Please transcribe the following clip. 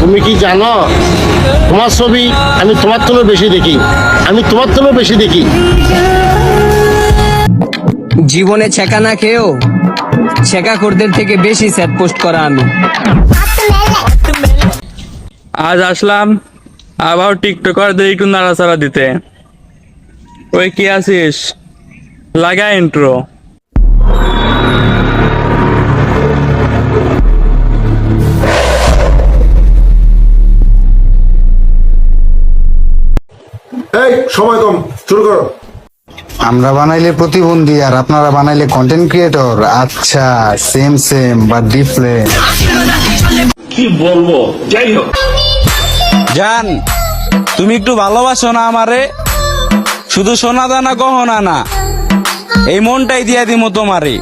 তুমি কি জানো তোমার ছবি আমি তোমার থেকেও বেশি দেখি, আমি তোমার থেকেও বেশি দেখি। জীবনে ছেঁকা না খেয়েও ছেঁকা খোরদের থেকে বেশি স্যাড পোস্ট করা আমি। আজ আসলাম আবার টিকটকারদের একটু নাড়াচাড়া দিতে। ওই কি আছিস, লাগা ইন্ট্রো। এই সময় কম, শুরু করো। আমরা বানাইলে প্রতিবন্ধী আর আপনারা বানাইলে কন্টেন্ট ক্রিয়েটর। আচ্ছা, সেম সেম বাট ডিফারেন্ট। জান, তুমি একটু ভালোবাসো না আমারে? শুধু সোনা দানা গহনা না, এই মনটাই দিয়া দিমো তোমারে।